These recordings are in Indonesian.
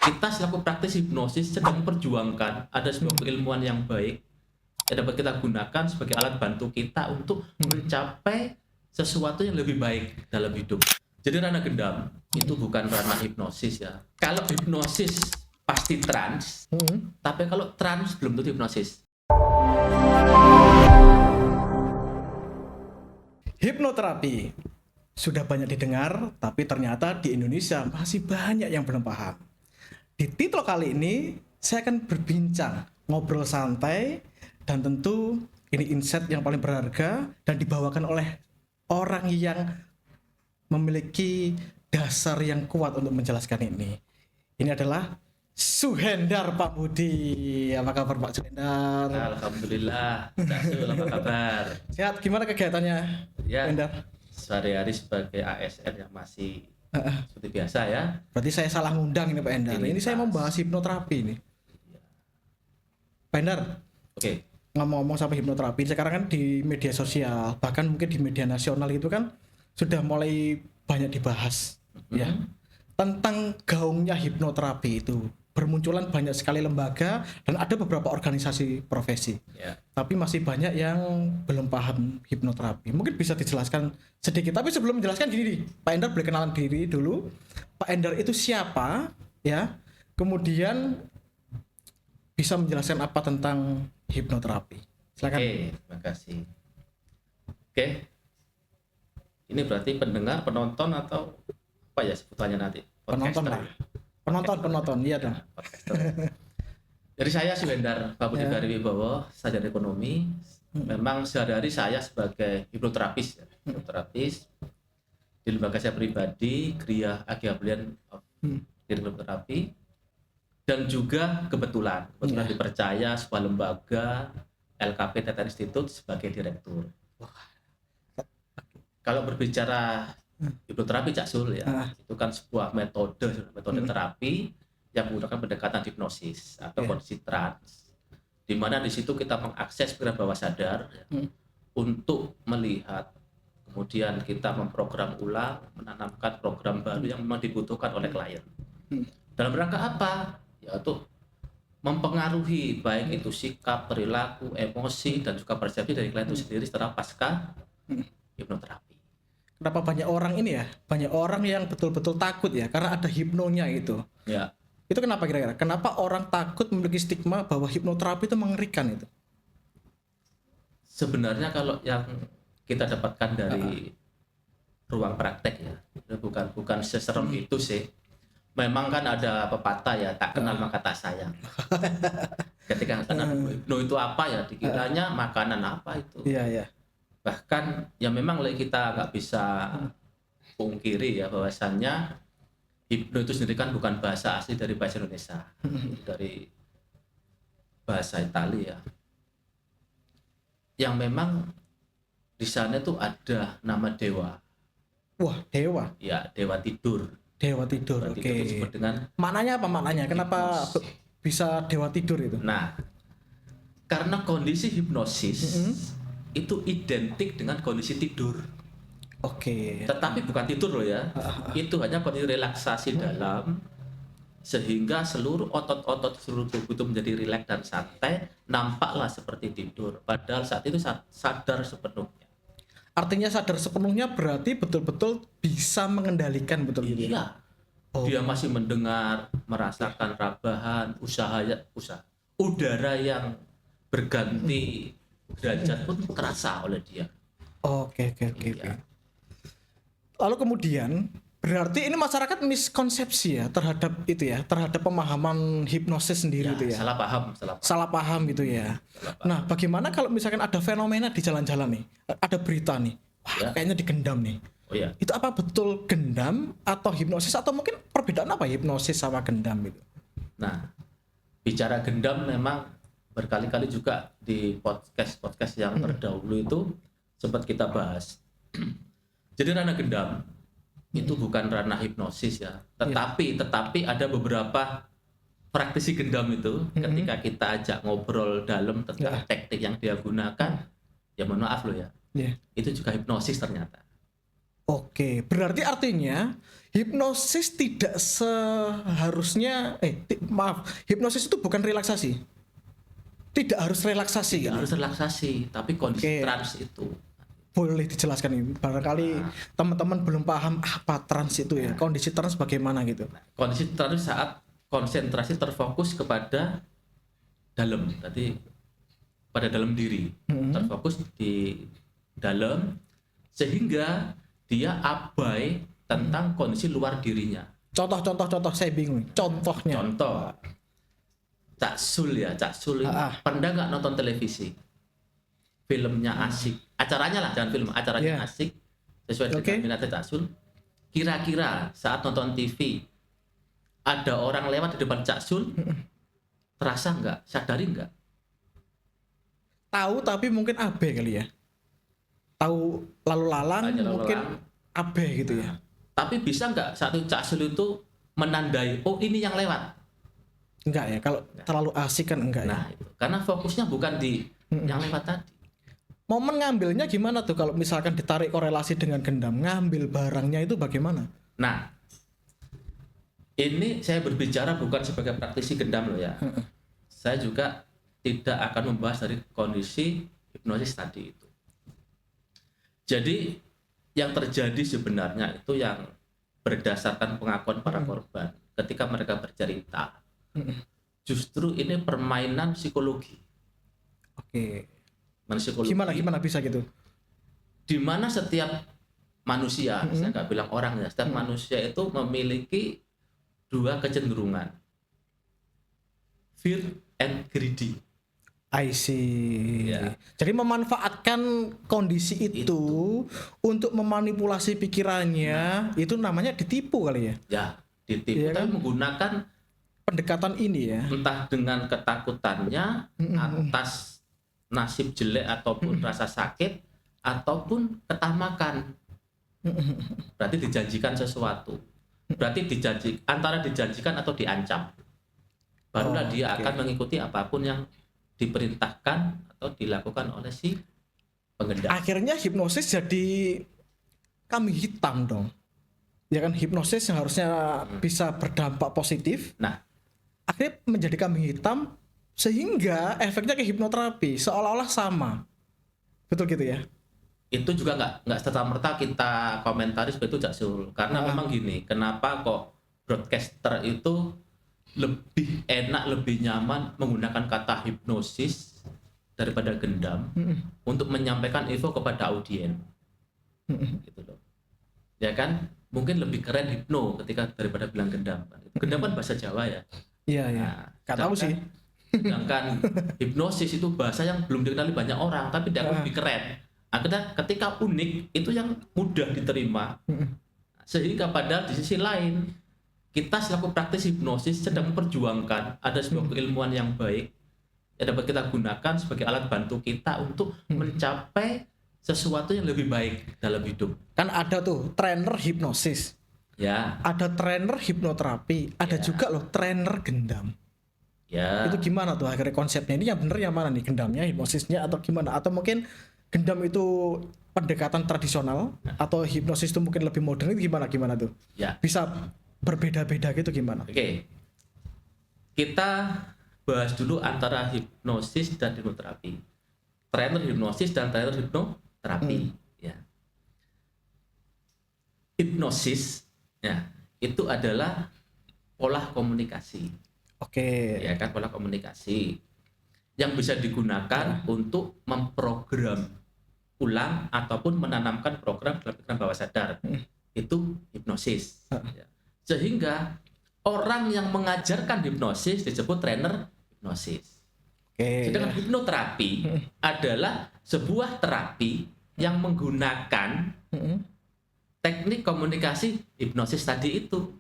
kita selaku praktisi hipnosis sedang memperjuangkan ada sebuah keilmuan yang baik yang dapat kita gunakan sebagai alat bantu kita untuk mencapai sesuatu yang lebih baik dalam hidup. Jadi ranah gendam itu bukan ranah hipnosis ya. Kalau hipnosis pasti trans, tapi kalau trans belum tentu hipnosis. Hipnoterapi sudah banyak didengar, tapi ternyata di Indonesia masih banyak yang belum paham. Di titel kali ini, saya akan berbincang, ngobrol santai, dan tentu ini insight yang paling berharga dan dibawakan oleh orang yang memiliki dasar yang kuat untuk menjelaskan ini. Ini adalah Suhendar Pak Budi. Apa kabar Pak Suhendar? Alhamdulillah. Sul, apa kabar? Sehat, gimana kegiatannya Ya, Suhendar? sehari-hari sebagai ASN yang masih seperti biasa ya. Berarti saya salah ngundang ini Pak Endar. Ini saya membahas hipnoterapi ini. Pak Endar, Oke. ngomong-ngomong sampai hipnoterapi, sekarang kan di media sosial, bahkan mungkin di media nasional itu kan sudah mulai banyak dibahas ya tentang gaungnya hipnoterapi itu. Bermunculan banyak sekali lembaga dan ada beberapa organisasi profesi. Ya. Tapi masih banyak yang belum paham hipnoterapi. Mungkin bisa dijelaskan sedikit. Tapi sebelum menjelaskan gini, Pak Endar boleh kenalan diri dulu. Pak Endar itu siapa? Ya. Kemudian bisa menjelaskan apa tentang hipnoterapi. Silakan. Oke, terima kasih. Oke. Ini berarti pendengar, penonton atau apa ya sebutannya nanti? Penonton lah. Penonton, iya dong. Podcaster. Jadi saya Suhendar Pak Budi Wibowo, sarjana ekonomi. Memang sehari-hari saya sebagai hipnoterapis, hipnoterapis di lembaga saya pribadi, Gria Agi Ablian of Hipnoterapi, dan juga kebetulan dipercaya sebuah lembaga LKP Teta Institute sebagai direktur. Kalau berbicara hipnoterapi Cak Sul ya, itu kan sebuah metode terapi yang menggunakan pendekatan hipnosis atau kondisi trans, di mana di situ kita mengakses pikiran bawah sadar untuk melihat, kemudian kita memprogram ulang, menanamkan program baru yang memang dibutuhkan oleh klien. Dalam rangka apa? Yaitu mempengaruhi baik itu sikap, perilaku, emosi, dan juga persepsi dari klien itu sendiri setelah pasca hipnoterapi. Kenapa banyak orang ini ya? Banyak orang yang betul-betul takut ya karena ada hipnonya itu. Ya. Itu kenapa kira-kira? Kenapa orang takut memiliki stigma bahwa hipnoterapi itu mengerikan itu? Sebenarnya kalau yang kita dapatkan dari ruang praktek ya, bukan seserem itu sih. Memang kan ada pepatah ya, tak kenal maka tak sayang. Ketika kenal hipno itu apa ya, dikiranya makanan apa itu. Iya. Bahkan ya memang kita nggak bisa pungkiri ya bahwasannya hipno itu sendiri kan bukan bahasa asli dari bahasa Indonesia, dari bahasa Italia, yang memang di sana itu ada nama dewa. Wah, dewa. Ya, dewa tidur. Dewa tidur. Oke. Disebut dengan maknanya apa maknanya? Kenapa bisa dewa tidur itu? Nah, karena kondisi hipnosis itu identik dengan kondisi tidur. Oke. Tetapi bukan tidur loh ya. Itu hanya kondisi relaksasi dalam, sehingga seluruh otot-otot seluruh tubuh itu menjadi rileks dan santai, nampaklah seperti tidur. Padahal saat itu sadar sepenuhnya. Artinya sadar sepenuhnya berarti betul-betul bisa mengendalikan betul gitu. Iya. Dia masih mendengar, merasakan rabahan, usaha udara yang berganti derajat pun terasa oleh dia. Oke. Lalu kemudian berarti ini masyarakat miskonsepsi ya terhadap itu ya, terhadap pemahaman hipnosis sendiri itu ya. Salah paham gitu ya. Nah, bagaimana kalau misalkan ada fenomena di jalan-jalan nih, ada berita nih, wah kayaknya digendam nih. Oh ya. Itu apa betul gendam atau hipnosis, atau mungkin perbedaan apa hipnosis sama gendam itu? Nah, bicara gendam memang berkali-kali juga di podcast yang terdahulu itu sempat kita bahas. Jadi ranah gendam itu bukan ranah hipnosis ya, tetapi ada beberapa praktisi gendam itu ketika kita ajak ngobrol dalam tentang teknik yang dia gunakan, ya mohon maaf loh ya, itu juga hipnosis ternyata. Oke, berarti artinya hipnosis tidak seharusnya hipnosis itu bukan relaksasi. Tidak harus relaksasi Tidak gitu. harus relaksasi, tapi kondisi Oke. trans itu. Boleh dijelaskan ini. Barangkali teman-teman belum paham apa trans itu ya. Kondisi trans bagaimana gitu. Kondisi trans saat konsentrasi terfokus kepada dalam, tadi pada dalam diri, terfokus di dalam sehingga dia abai tentang kondisi luar dirinya. Contoh saya bingung. Contohnya. Contoh, Cak Sul ya, Cak Sul ini pernah nggak nonton televisi? Filmnya asik, acaranya lah, jangan film, acaranya asik sesuai dengan minatnya Cak Sul. Kira-kira saat nonton TV ada orang lewat di depan Cak Sul, terasa nggak, sadari nggak? Tahu tapi mungkin abe kali ya. Tahu lalu lalang mungkin abe gitu ya. Tapi bisa nggak saat itu Cak Sul itu menandai, oh ini yang lewat? Enggak ya, kalau terlalu asik kan enggak Nah, ya. itu. Karena fokusnya bukan di yang lewat tadi. Momen ngambilnya gimana tuh kalau misalkan ditarik korelasi dengan gendam, ngambil barangnya itu bagaimana? Nah, ini saya berbicara bukan sebagai praktisi gendam loh ya. Saya juga tidak akan membahas dari kondisi hipnosis tadi itu. Jadi yang terjadi sebenarnya itu yang berdasarkan pengakuan para korban ketika mereka bercerita. Justru ini permainan psikologi. Oke. Psikologi. Gimana bisa gitu? Di mana setiap manusia, saya nggak bilang orang ya, setiap manusia itu memiliki dua kecenderungan, fear and greedy. I see. Ya. Jadi memanfaatkan kondisi itu untuk memanipulasi pikirannya, itu namanya ditipu kali ya? Ya, ditipu, Iya kan? tapi menggunakan Pendekatan ini ya. entah dengan ketakutannya atas nasib jelek ataupun rasa sakit ataupun ketamakan. Berarti dijanjikan sesuatu. Berarti antara dijanjikan atau diancam. Barulah dia akan mengikuti apapun yang diperintahkan atau dilakukan oleh si pengendam. Akhirnya hipnosis jadi kambing hitam dong. Ya kan, hipnosis yang harusnya bisa berdampak positif, Nah, akhirnya menjadi kambing hitam sehingga efeknya ke hipnoterapi seolah-olah sama. Betul gitu ya? itu juga nggak serta-merta kita komentari seperti itu Cak Sul. Karena memang gini, kenapa kok broadcaster itu lebih enak, lebih nyaman menggunakan kata hipnosis daripada gendam untuk menyampaikan info kepada audiens. Gitu loh. Ya kan? Mungkin lebih keren hipno ketika daripada bilang gendam. Gendam kan bahasa Jawa ya. Iya, iya. Nah, Gak tahu sih. sedangkan hipnosis itu bahasa yang belum dikenali banyak orang, tapi dia lebih keren. Akhirnya ketika unik itu yang mudah diterima. Sehingga padahal di sisi lain kita selaku praktis hipnosis sedang memperjuangkan ada sebuah keilmuan yang baik yang dapat kita gunakan sebagai alat bantu kita untuk mencapai sesuatu yang lebih baik dalam hidup. Kan ada tuh trainer hipnosis, Ya, ada trainer hipnoterapi, ada juga loh trainer gendam. ya. Itu gimana tuh akhirnya konsepnya? Ini yang bener yang mana nih, gendamnya, hipnosisnya, atau gimana? Atau mungkin gendam itu pendekatan tradisional atau hipnosis itu mungkin lebih modern, itu gimana tuh? Ya. Bisa berbeda-beda gitu gimana? Oke. Kita bahas dulu antara hipnosis dan hipnoterapi. Trainer hipnosis dan trainer hipnoterapi. Ya. Hipnosis, ya, itu adalah pola komunikasi. Oke. Ya kan, pola komunikasi yang bisa digunakan untuk memprogram ulang ataupun menanamkan program dalam pikiran bawah sadar. Itu hipnosis. Ya. Sehingga orang yang mengajarkan hipnosis disebut trainer hipnosis. Oke. Sedangkan hipnoterapi adalah sebuah terapi yang menggunakan teknik komunikasi hipnosis tadi itu.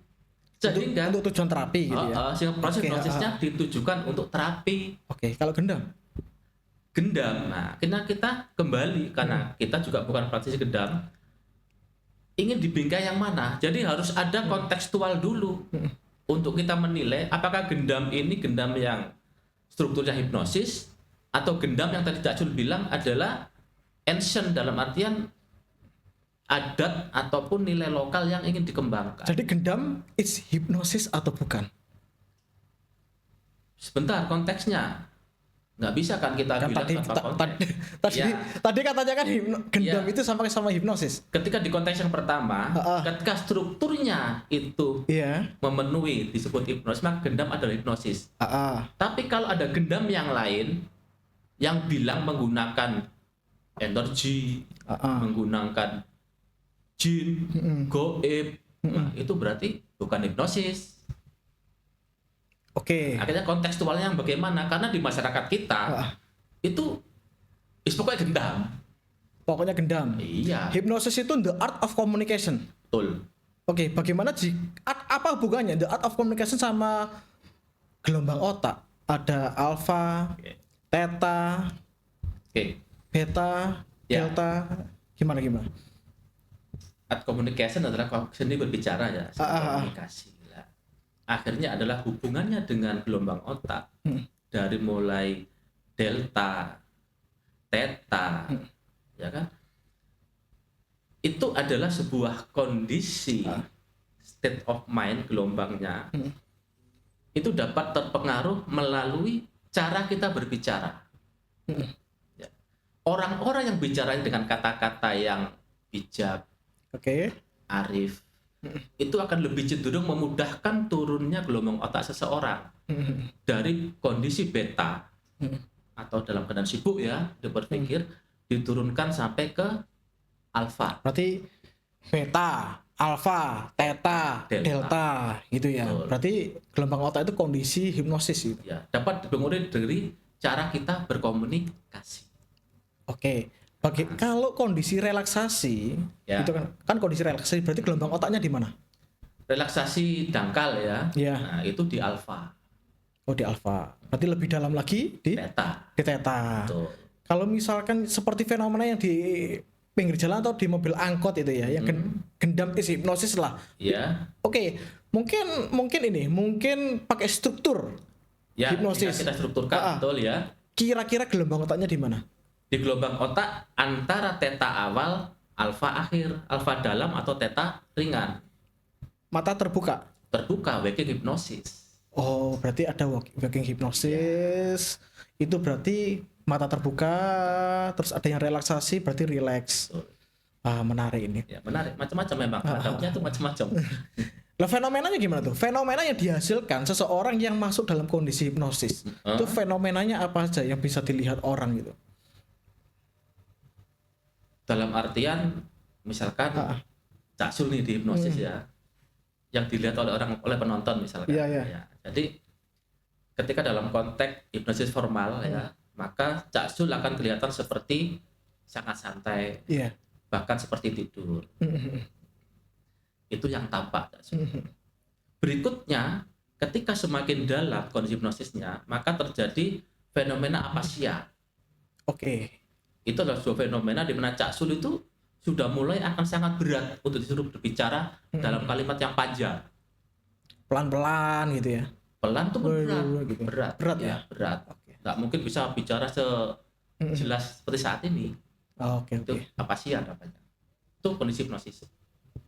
Sehingga untuk tujuan terapi gitu ya. sehingga proses hipnosisnya ditujukan untuk terapi. Oke, kalau gendam? Gendam. Nah, kita kembali karena kita juga bukan praktisi gendam. Ingin dibingkai yang mana? Jadi harus ada kontekstual dulu untuk kita menilai apakah gendam ini gendam yang strukturnya hipnosis atau gendam yang tadi Cak Jul bilang adalah ancient dalam artian adat ataupun nilai lokal yang ingin dikembangkan. Jadi gendam is hipnosis atau bukan? Sebentar, konteksnya nggak bisa kan kita Kan bilang tadi tanpa konteks. Ya, tadi katanya kan gendam Ya. itu sama hipnosis. ketika di konteks yang pertama, ketika strukturnya itu Iya. memenuhi disebut hipnosis, maka gendam adalah hipnosis. Tapi kalau ada gendam yang lain yang bilang menggunakan energi, menggunakan jin, goib, nah, itu berarti bukan hipnosis. Oke. Akhirnya kontekstualnya yang bagaimana? Karena di masyarakat kita itu pokoknya gendam. Pokoknya gendam. Iya, Hipnosis itu the art of communication. betul. Oke, bagaimana apa hubungannya the art of communication sama gelombang otak? Ada alfa, Oke. theta, Oke. beta, Ya. delta, gimana? Art communication adalah seni berbicara ya, seni komunikasi. Lah. Akhirnya adalah hubungannya dengan gelombang otak dari mulai delta, theta, ya kan? Itu adalah sebuah kondisi state of mind gelombangnya. Itu dapat terpengaruh melalui cara kita berbicara. Ya. Orang-orang yang bicara dengan kata-kata yang bijak, Oke. arif, itu akan lebih cenderung memudahkan turunnya gelombang otak seseorang dari kondisi beta atau dalam keadaan sibuk ya, dia berpikir diturunkan sampai ke alfa. Berarti beta, alfa, theta, delta gitu ya. Betul. Berarti gelombang otak itu kondisi hipnosis gitu. Ya, dapat dipengaruhi dari cara kita berkomunikasi. Oke. Kalau kondisi relaksasi, Ya. itu kan kondisi relaksasi berarti gelombang otaknya di mana? Relaksasi dangkal ya. Iya. Nah, itu di alfa, Oh, di alfa. Berarti lebih dalam lagi di beta. theta. Tuh. Kalau misalkan seperti fenomena yang di pinggir jalan atau di mobil angkot itu ya, yang gendam is hipnosis lah. Ya. Oke, mungkin pakai struktur Ya, hipnosis. kita strukturkan betul ya. Kira-kira gelombang otaknya di mana? Di gelombang otak antara theta awal, alfa akhir, alfa dalam atau theta ringan. Mata terbuka. Terbuka, waking hipnosis. Oh, berarti ada waking hipnosis. Itu berarti mata terbuka, terus ada yang relaksasi, berarti relax. Betul. Menarik ini. Ya, menarik. Macam-macam memang. Adabnya tuh macam-macam. Lah fenomenanya gimana tuh? Fenomena yang dihasilkan seseorang yang masuk dalam kondisi hipnosis. Itu fenomenanya apa aja yang bisa dilihat orang gitu? Dalam artian misalkan Cak Sul nih di hipnosis ya. Yang dilihat oleh penonton misalkan. Iya. Ya. Jadi ketika dalam konteks hipnosis formal ya, maka Cak Sul akan kelihatan seperti sangat santai. Iya. Bahkan seperti tidur. Itu yang tampak. Berikutnya, ketika semakin dalam kondisi hipnosisnya, maka terjadi fenomena apasia. Oke. Itu adalah sebuah fenomena di mana Cak Sul itu sudah mulai akan sangat berat untuk disuruh berbicara dalam kalimat yang panjang. Pelan-pelan gitu ya. Pelan tuh berat. Gitu. Berat ya. Berat. Oke. Nggak mungkin bisa bicara sejelas seperti saat ini. Oke. Itu apasia namanya. Itu kondisi hipnosis.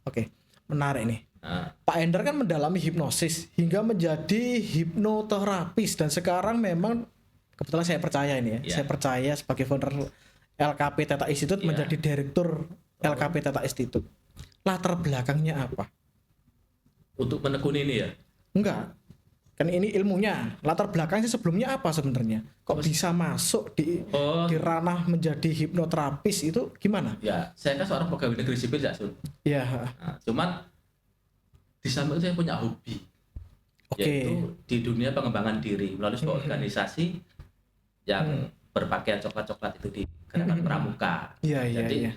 Oke. Menarik nih. Nah, Pak Ender kan mendalami hipnosis hingga menjadi hipnoterapis dan sekarang memang kebetulan saya percaya ini ya. Iya. Saya percaya sebagai founder LKP Theta Institute Iya. menjadi direktur LKP Theta Institute. Latar belakangnya apa? untuk menekuni ini ya. Enggak. Kan ini ilmunya. Latar belakangnya sebelumnya apa sebenarnya? Kok bisa masuk di ranah menjadi hipnoterapis itu gimana? Ya, saya kan seorang pegawai negeri sipil ya, Sun. Iya. Nah, cuman di samping itu saya punya hobi. Oke. Yaitu di dunia pengembangan diri melalui sebuah organisasi yang berpakaian coklat-coklat itu di Gerakan Pramuka. Iya. Jadi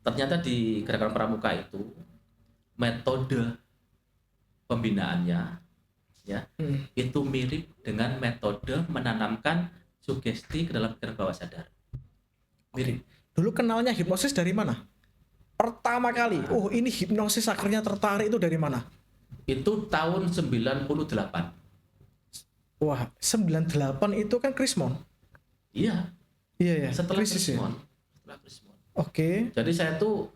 ternyata di Gerakan Pramuka itu metode pembinaannya ya itu mirip dengan metode menanamkan sugesti ke dalam pikiran bawah sadar. Mirip. Dulu kenalnya hipnosis dari mana? Pertama kali. Oh, ini hipnosis akhirnya tertarik itu dari mana? Itu tahun 98. Wah, 98 itu kan Krismon. Iya. Iya. Setelah Krisis ya? Krismon. Setelah Krismon. Oke. Jadi saya tuh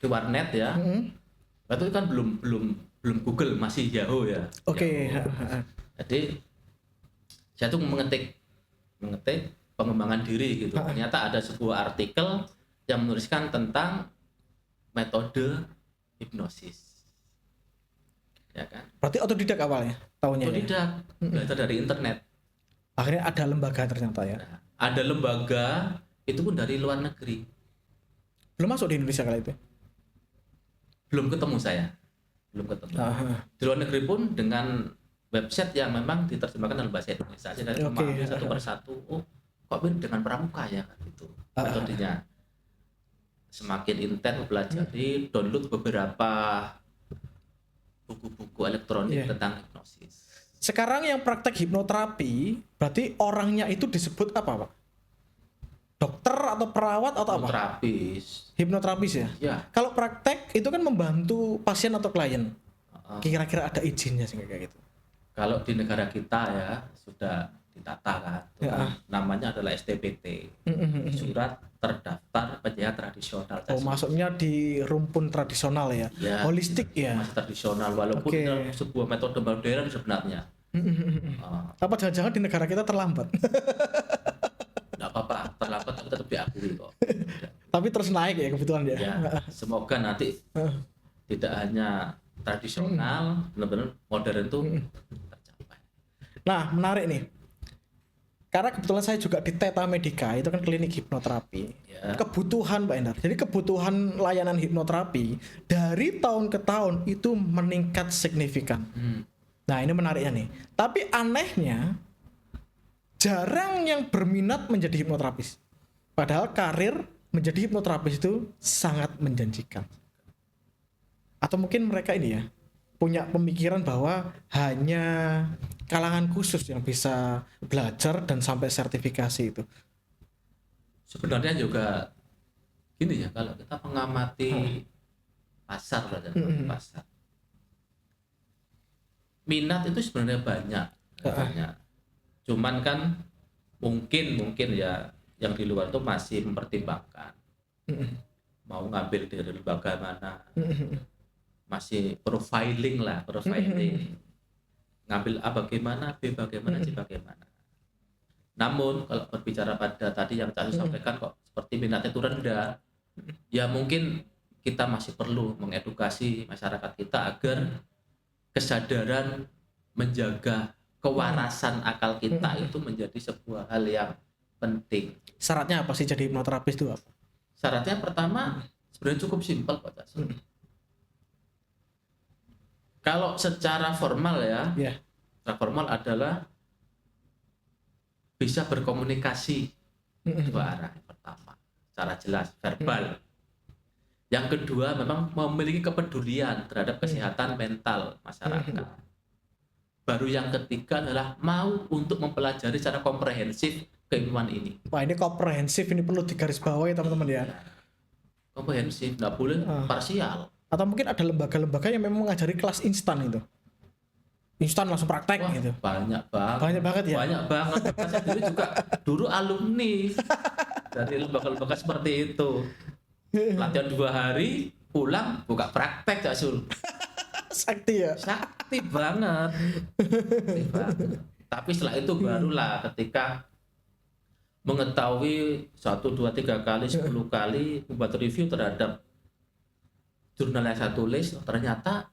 di warnet ya. Itu kan belum Google, masih Yahoo ya. Oke. Jadi saya tuh mengetik pengembangan diri gitu. Ternyata ada sebuah artikel yang menuliskan tentang metode hipnosis. Ya kan? Berarti otodidak awalnya tahunnya. Otodidak, belajar dari internet. Akhirnya ada lembaga ternyata ya. Nah, ada lembaga itu pun dari luar negeri. Belum masuk di Indonesia kali itu. Belum ketemu saya. Di luar negeri pun dengan website yang memang diterjemahkan dalam bahasa Indonesia. Jadi memahami satu persatu. Oh, kok dengan pramuka ya gitu. Metodenya. Semakin intens mempelajari, download beberapa buku-buku elektronik tentang hipnosis. Sekarang yang praktek hipnoterapi, berarti orangnya itu disebut apa, Pak? Dokter atau perawat atau apa? Hipnoterapis ya? Ya. Kalau praktek itu kan membantu pasien atau klien. Kira-kira ada izinnya sih kayak gitu. Kalau di negara kita ya sudah ditata kan. Namanya adalah STPT. Surat Terdaftar Penyehat Tradisional. Oh, masuknya di rumpun tradisional ya. Holistik ya. Masih tradisional walaupun sebuah metode modern sebenarnya. Apa jangan-jangan di negara kita terlambat? Nggak apa-apa, terlambat tapi tetap diakui kok. Tapi terus naik ya kebetulan ya. Semoga nanti tidak hanya tradisional, benar-benar modern itu tercapai. Nah, menarik nih. Karena kebetulan saya juga di Theta Medica, itu kan klinik hipnoterapi. Kebutuhan Pak Endar. Jadi kebutuhan layanan hipnoterapi dari tahun ke tahun itu meningkat signifikan. Nah, ini menariknya nih. Tapi anehnya jarang yang berminat menjadi hipnoterapis. Padahal karir menjadi hipnoterapis itu sangat menjanjikan. Atau mungkin mereka ini ya punya pemikiran bahwa hanya kalangan khusus yang bisa belajar dan sampai sertifikasi itu. Sebenarnya juga gini ya, kalau kita mengamati pasar, pasar, minat itu sebenarnya banyak. Cuman kan mungkin ya yang di luar itu masih mempertimbangkan mau ngambil dari lembaga mana. Masih profiling, ngambil A bagaimana, B bagaimana, C bagaimana. Namun kalau berbicara pada tadi yang saya sampaikan kok seperti minatnya itu rendah, ya mungkin kita masih perlu mengedukasi masyarakat kita agar kesadaran menjaga kewarasan akal kita itu menjadi sebuah hal yang penting. Syaratnya apa sih jadi hipnoterapis itu apa? Syaratnya pertama sebenarnya cukup simpel kok. Kalau secara formal ya, secara formal adalah bisa berkomunikasi dua arah. Yang pertama, secara jelas, verbal. Yang kedua, memang memiliki kepedulian terhadap kesehatan mental masyarakat. Baru yang ketiga adalah mau untuk mempelajari secara komprehensif keilmuan ini. Wah, ini komprehensif, ini perlu digarisbawahi teman-teman ya. Komprehensif, nggak boleh parsial. Atau mungkin ada lembaga-lembaga yang memang mengajari kelas instan itu. Instan langsung praktek gitu. Banyak banget. Banyak banget ya. Banyak banget. Saya dulu alumni dari lembaga-lembaga seperti itu. Latihan 2 hari, pulang buka praktek Cak Sul. Sakti ya. Sakti banget. Tapi setelah itu barulah ketika mengetahui 1, 2, 3 kali, 10 kali membuat review terhadap jurnal yang saya tulis, ternyata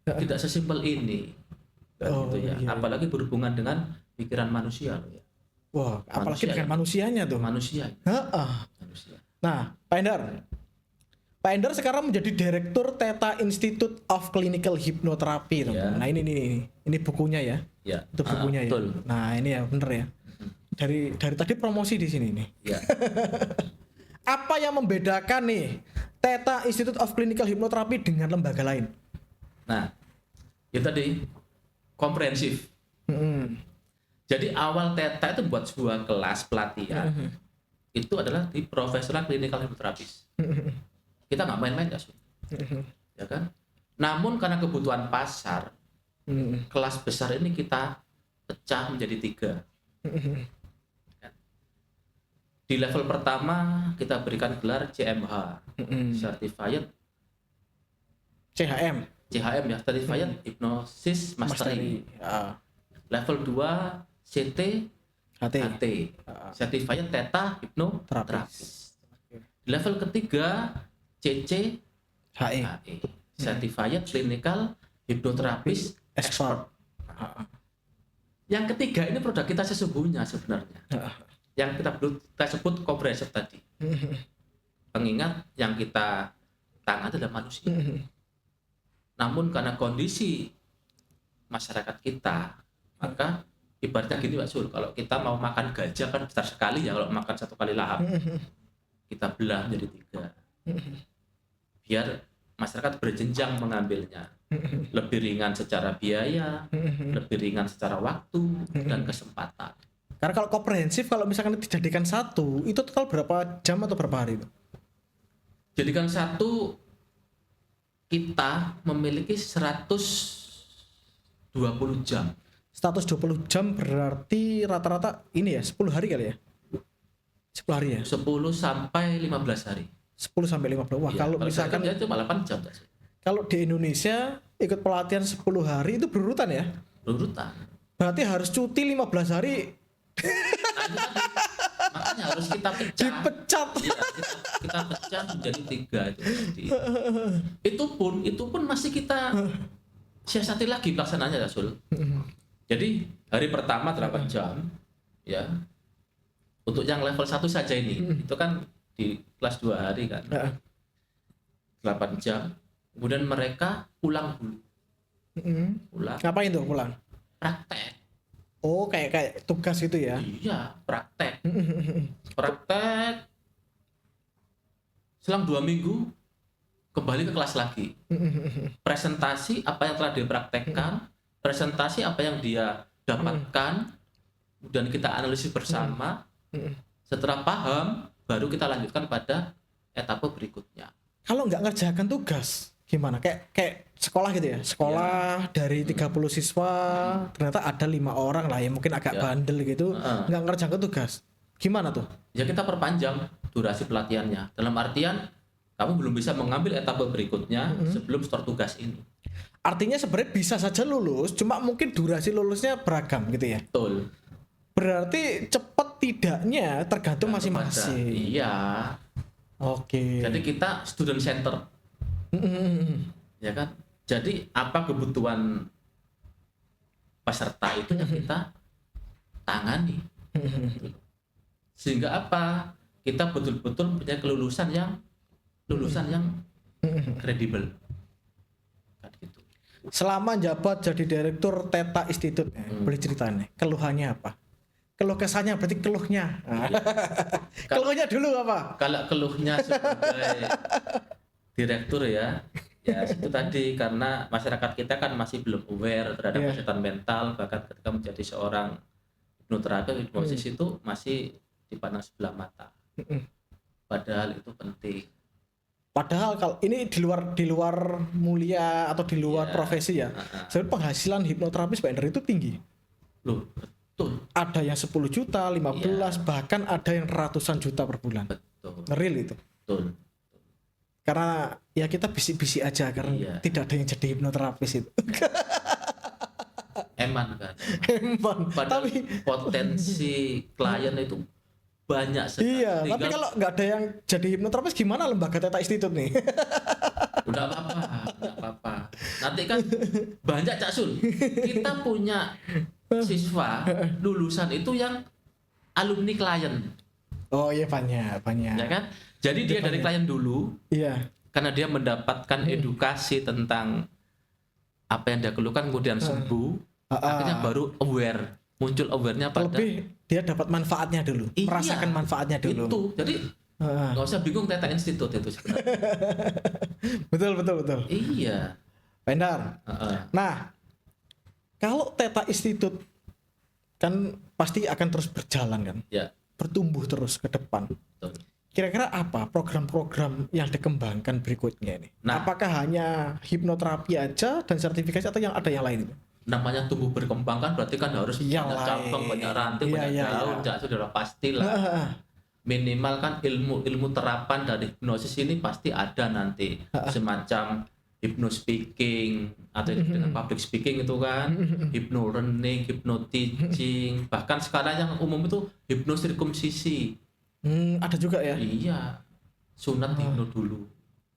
tidak sesimpel ini. Gitu ya. Iya. Apalagi berhubungan dengan pikiran manusia loh ya. Wah, apalagi dengan manusianya tuh. Manusia. Nah, Pak Endar sekarang menjadi Direktur Theta Institute of Clinical Hypnotherapy. Nah, ini bukunya ya. Itu bukunya ya. Betul. Nah, ini ya bener ya. Dari tadi promosi di sini nih. Ya. Apa yang membedakan nih Theta Institute of Clinical Hypnotherapy dengan lembaga lain? Nah, itu tadi komprehensif. Jadi awal Theta itu buat sebuah kelas pelatihan. Itu adalah di profesional clinical hypnotherapist. Kita nggak main-main ya, ya kan? Namun karena kebutuhan pasar, kelas besar ini kita pecah menjadi 3. Di level pertama kita berikan gelar CMH, Certified CHM. CHM ya, Certified Hypnosis Mastery. Level 2 CT HT. Certified Theta Hypnotherapist. Level ketiga CC HE. Certified Clinical Hypnotherapist Expert. Yang ketiga ini produk kita sesungguhnya sebenarnya. Yang kita sebut comprehensive tadi. Pengingat yang kita tangani adalah manusia. Namun karena kondisi masyarakat kita, maka ibaratnya gini Pak Sul, kalau kita mau makan gajah kan besar sekali ya, kalau makan satu kali lahap. Kita belah menjadi 3. Biar masyarakat berjenjang mengambilnya. Lebih ringan secara biaya, lebih ringan secara waktu dan kesempatan. Karena kalau komprehensif, kalau misalkan dijadikan satu, itu total berapa jam atau berapa hari itu? Jadikan satu, kita memiliki 120 jam. 120 jam berarti rata-rata ini ya 10 hari kali ya? 10 hari ya? 10 sampai 15 hari. 10 sampai 15. Wah, Ya, kalau misalkan dia cuma 8 jam. Kalau di Indonesia ikut pelatihan 10 hari itu berurutan ya? Berurutan. Berarti harus cuti 15 hari. Makanya harus kita pecah. Dipecat. Ya, kita pecah menjadi 3 itu. Itu pun masih kita siasati lagi pelaksanaannya ya Sul. Jadi hari pertama 8 jam ya. Untuk yang level 1 saja ini, itu kan di kelas 2 hari kan. 8 jam. Kemudian mereka pulang dulu. Pulang. Ngapain tuh pulang? Praktek. Oh, kayak tugas itu ya? Iya, praktek. Praktek. Selang 2 minggu kembali ke kelas lagi. Presentasi apa yang telah dipraktekkan, presentasi apa yang dia dapatkan, kemudian kita analisis bersama. Setelah paham, baru kita lanjutkan pada etapa berikutnya. Kalau nggak ngerjakan tugas, gimana? Kayak sekolah gitu ya? Sekolah dari 30 siswa, ternyata ada 5 orang lah yang mungkin agak bandel gitu, nggak ngerjakan tugas. Gimana tuh? Ya kita perpanjang durasi pelatihannya. Dalam artian, kamu belum bisa mengambil etapa berikutnya sebelum store tugas ini. Artinya sebenarnya bisa saja lulus, cuma mungkin durasi lulusnya beragam gitu ya? Betul. Berarti cepat tidaknya tergantung masing-masing. Iya. Oke. Jadi kita student center. Ya kan? Jadi apa kebutuhan peserta itu yang kita tangani. Sehingga apa? Kita betul-betul punya kelulusan yang kredibel. Kan gitu. Selama jabat jadi direktur Theta Institute, boleh ceritain keluhannya apa? Keluh kesahnya berarti keluhnya. Keluhnya dulu apa? Kalau keluhnya sebagai direktur ya itu tadi, karena masyarakat kita kan masih belum aware terhadap kesehatan mental, bahkan ketika menjadi seorang hipnoterapi, hipnosis itu masih dipandang sebelah mata. Padahal itu penting. Padahal kalau ini di luar mulia atau di luar profesi ya. Sebenarnya penghasilan hipnoterapis Pak Ender itu tinggi. Loh, betul. Ada yang 10 juta, 15, bahkan ada yang ratusan juta per bulan. Betul. Real itu. Betul. Karena ya kita bisik-bisik aja karena tidak ada yang jadi hipnoterapis itu. Eman kan. Tapi potensi klien itu banyak sekali. Iya, tapi kalau nggak ada yang jadi hipnoterapis gimana lembaga Theta Institute nih? Udah apa-apa. Nanti kan banyak Cak Sul. Kita punya siswa lulusan itu yang alumni klien. Oh iya banyak. Ya kan? Jadi dia dari klien dulu. Iya. Karena dia mendapatkan edukasi tentang apa yang dia keluhkan kemudian sembuh, akhirnya baru muncul awarenya pada lebih dia dapat manfaatnya dulu, merasakan manfaatnya dulu. Itu. Jadi nggak usah bingung Theta Institute itu sebenarnya. betul. Iya. Pendar. Nah, kalau Theta Institute kan pasti akan terus berjalan kan? Ya. Bertumbuh terus ke depan. Betul. Kira-kira apa program-program yang dikembangkan berikutnya ini? Nah, apakah hanya hipnoterapi aja dan sertifikasi atau yang ada yang lain itu? Namanya tumbuh berkembang kan berarti kan harus banyak cabang, banyak ranting, banyak daun, sudah pastilah. Minimal kan ilmu terapan dari hipnosis ini pasti ada nanti semacam hypno speaking atau dengan public speaking itu kan, hypno running, hypno teaching, bahkan sekarang yang umum itu hypno sirkumsisi. Ada juga ya? Iya, sunat hypno dulu.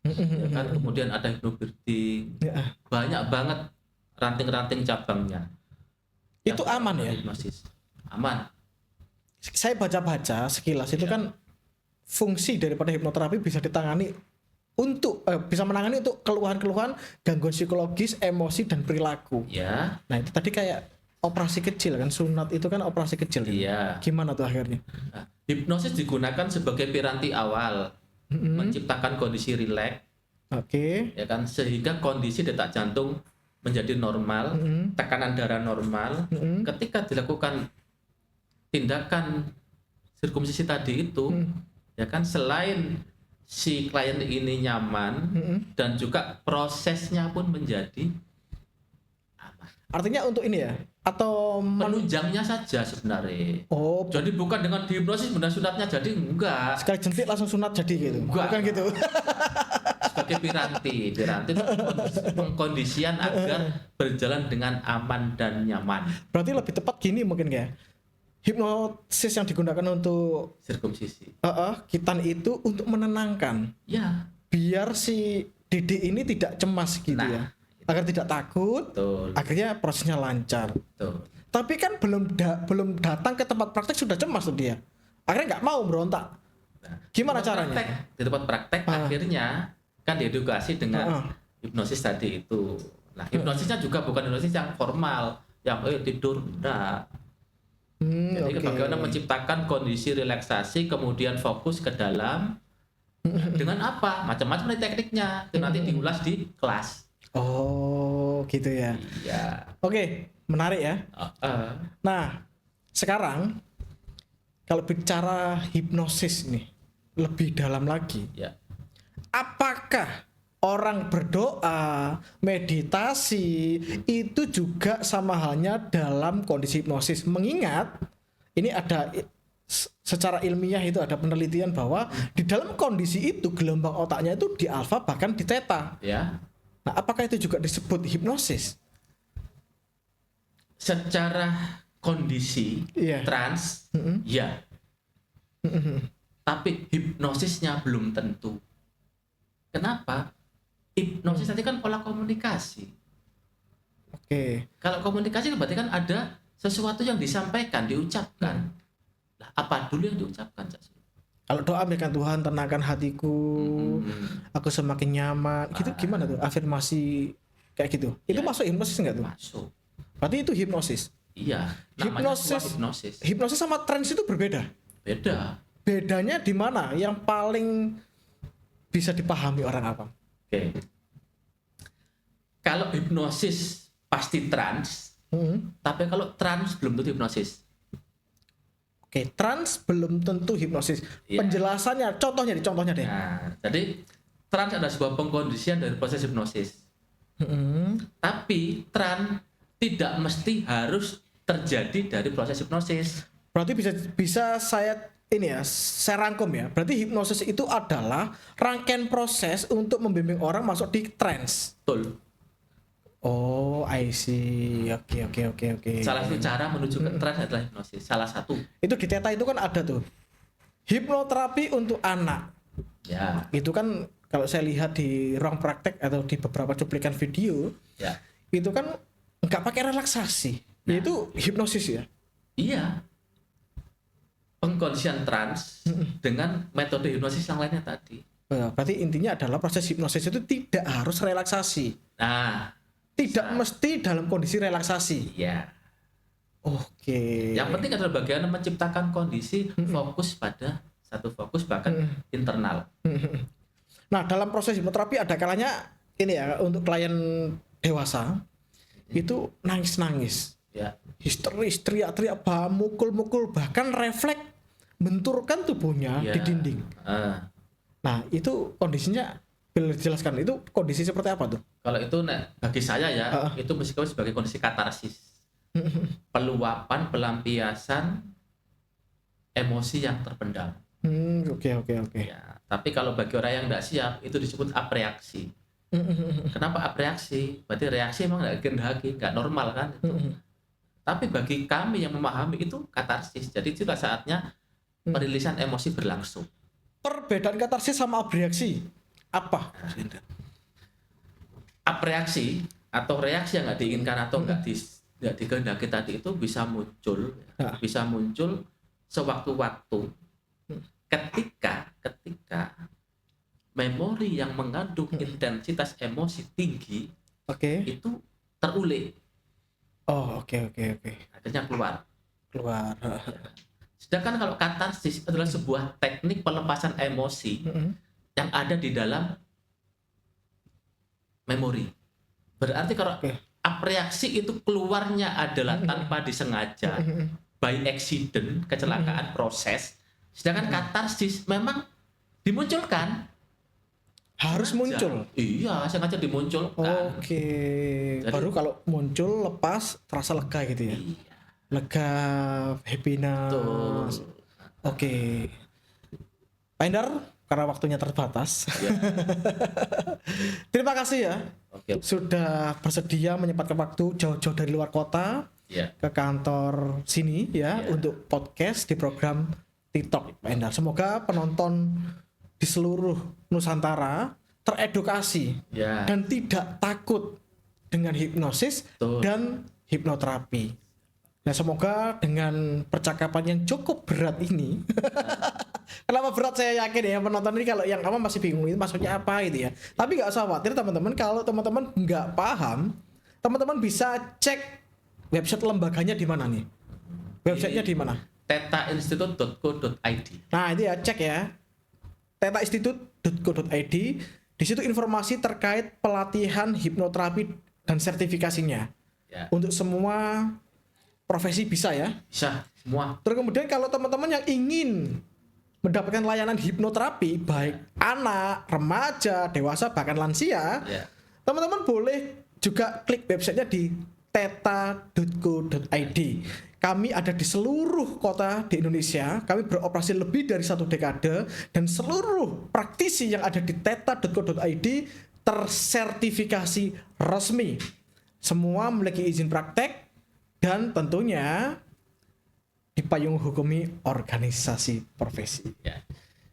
Ya kan, kemudian ada hypno birthing. Banyak banget ranting-ranting cabangnya. Itu aman ya? Hipnosis. Aman. Saya baca-baca sekilas itu kan fungsi daripada hipnoterapi bisa ditangani untuk bisa menangani untuk keluhan-keluhan gangguan psikologis, emosi dan perilaku. Ya. Nah itu tadi kayak operasi kecil kan, sunat itu kan operasi kecil. Iya. Gimana tuh akhirnya? Nah, hipnosis digunakan sebagai piranti awal, menciptakan kondisi rileks. Oke. Ya kan, sehingga kondisi detak jantung menjadi normal, tekanan darah normal. Ketika dilakukan tindakan sirkumsisi tadi itu, ya kan, selain si klien ini nyaman dan juga prosesnya pun menjadi aman. Artinya untuk ini ya? Atau Penunjangnya saja sebenarnya. Oh, Jadi bukan dengan dihipnosis benar sunatnya jadi, enggak. sekali jentik langsung sunat jadi gitu? Enggak. Bukan gitu? Sebagai piranti itu pengkondisian agar berjalan dengan aman dan nyaman. Berarti lebih tepat gini mungkin ya? Hipnosis yang digunakan untuk Sirkumsisi. Kitan itu untuk menenangkan. Ya. Biar si Didi ini tidak cemas gitu ya. Agar tidak takut. Betul. Akhirnya prosesnya lancar. Betul. Tapi kan belum datang ke tempat praktek sudah cemas tuh dia. Akhirnya nggak mau berontak. Gimana caranya? Di tempat praktek akhirnya kan diedukasi dengan hipnosis tadi itu. Nah, hipnosisnya juga bukan hipnosis yang formal, yang tidur, enggak. Jadi bagaimana menciptakan kondisi relaksasi, kemudian fokus ke dalam. Dengan apa? Macam-macam tekniknya. Itu nanti diulas di kelas. Oh, gitu ya. Iya. Oke, menarik ya. Nah, sekarang kalau bicara hipnosis nih lebih dalam lagi. Ya. Apakah orang berdoa, meditasi itu juga sama halnya dalam kondisi hipnosis? Mengingat ini ada secara ilmiah itu ada penelitian bahwa di dalam kondisi itu gelombang otaknya itu di alfa bahkan di theta. Ya. Nah, apakah itu juga disebut hipnosis? Secara kondisi trans, ya. Tapi hipnosisnya belum tentu. Kenapa? Hipnosis tadi kan pola komunikasi. Oke. Kalau komunikasi berarti kan ada sesuatu yang disampaikan, diucapkan. Lah, apa dulu yang diucapkan? Kalau doa berikan Tuhan tenangkan hatiku, aku semakin nyaman. Gitu gimana tuh? Afirmasi kayak gitu. Itu masuk hipnosis enggak tuh? Masuk. Berarti itu hipnosis. Iya. Hipnosis. Hipnosis sama trance itu berbeda. Beda. Bedanya di mana? Yang paling bisa dipahami orang awam. Oke. Kalau hipnosis pasti trans, tapi kalau trans belum tentu hipnosis. Oke, trans belum tentu hipnosis. Penjelasannya, contohnya deh. Nah, jadi trans adalah sebuah pengkondisian dari proses hipnosis. Tapi trans tidak mesti harus terjadi dari proses hipnosis. Berarti bisa saya rangkum ya. Berarti hipnosis itu adalah rangkaian proses untuk membimbing orang masuk di trance. Betul. Oh, I see. Oke. Salah satu cara menuju ke trance adalah hipnosis. Salah satu. Itu di Theta itu kan ada tuh. Hipnoterapi untuk anak. Ya. Itu kan kalau saya lihat di ruang praktek atau di beberapa cuplikan video, ya. Itu kan nggak pakai relaksasi. Itu hipnosis ya. Iya. Pengkondisian trans dengan metode hipnosis yang lainnya tadi. Berarti intinya adalah proses hipnosis itu tidak harus relaksasi. Nah, tidak mesti dalam kondisi relaksasi. Iya. Oke. Yang penting adalah bagaimana menciptakan kondisi fokus pada satu fokus bahkan internal. Nah, dalam proses hipnoterapi ada kalanya ini ya untuk klien dewasa itu nangis-nangis. Ya. Histeris, teriak-teriak, mukul-mukul, bahkan refleks benturkan tubuhnya di dinding. Nah, itu kondisinya boleh dijelaskan itu kondisi seperti apa tuh? Kalau itu bagi saya ya, itu meskipun sebagai kondisi katarsis. Peluapan, pelampiasan emosi yang terpendam. Oke. Ya, tapi kalau bagi orang yang tidak siap itu disebut apreaksi. Kenapa apreaksi? Berarti reaksi emang nggak kehendaki, nggak normal kan itu. Tapi bagi kami yang memahami itu katarsis. Jadi itulah saatnya perilisan emosi berlangsung. Perbedaan katarsis sama apreaksi apa? Apreaksi atau reaksi yang nggak diinginkan atau nggak dikehendaki tadi itu bisa muncul sewaktu-waktu ketika memori yang mengandung intensitas emosi tinggi itu terulik. Oke. Akhirnya keluar. Ya. Sedangkan kalau katarsis adalah sebuah teknik pelepasan emosi yang ada di dalam memori. Berarti kalau apreaksi itu keluarnya adalah tanpa disengaja, by accident, kecelakaan proses. Sedangkan katarsis memang dimunculkan. Harus muncul. Iya, sengaja dimunculkan. Jadi, baru kalau muncul lepas terasa lega gitu ya. Iya. Lega, happiness. Oke. Pak Endar, karena waktunya terbatas. Ya. Terima kasih ya. Oke. Sudah bersedia menyempatkan waktu jauh-jauh dari luar kota ke kantor sini ya untuk podcast di program TikTok Pak Endar. Semoga penonton di seluruh Nusantara teredukasi dan tidak takut dengan hipnosis dan hipnoterapi. Nah, semoga dengan percakapan yang cukup berat ini kenapa berat saya yakin ya penonton ini kalau yang awam masih bingung itu maksudnya apa gitu ya. Tapi nggak usah khawatir teman-teman, kalau teman-teman nggak paham, teman-teman bisa cek website lembaganya di mana nih? Websitenya di mana? thetainstitute.co.id. Nah, itu ya, cek ya. thetainstitute.co.id. Di situ informasi terkait pelatihan hipnoterapi dan sertifikasinya. Untuk semua profesi bisa ya? Bisa, semua. Terus kemudian kalau teman-teman yang ingin mendapatkan layanan hipnoterapi baik anak, remaja, dewasa bahkan lansia, teman-teman boleh juga klik websitenya di theta.co.id. Kami ada di seluruh kota di Indonesia. Kami beroperasi lebih dari 1 dekade dan seluruh praktisi yang ada di theta.co.id tersertifikasi resmi. Semua memiliki izin praktek dan tentunya dipayung hukumi organisasi profesi.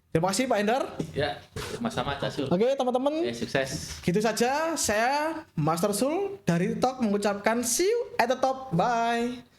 Terima kasih Pak Endar. Ya, sama-sama Cak Sul. Oke teman-teman. Sukses. Gitu saja, saya Master Sul dari TikTok mengucapkan see you at the top. Bye.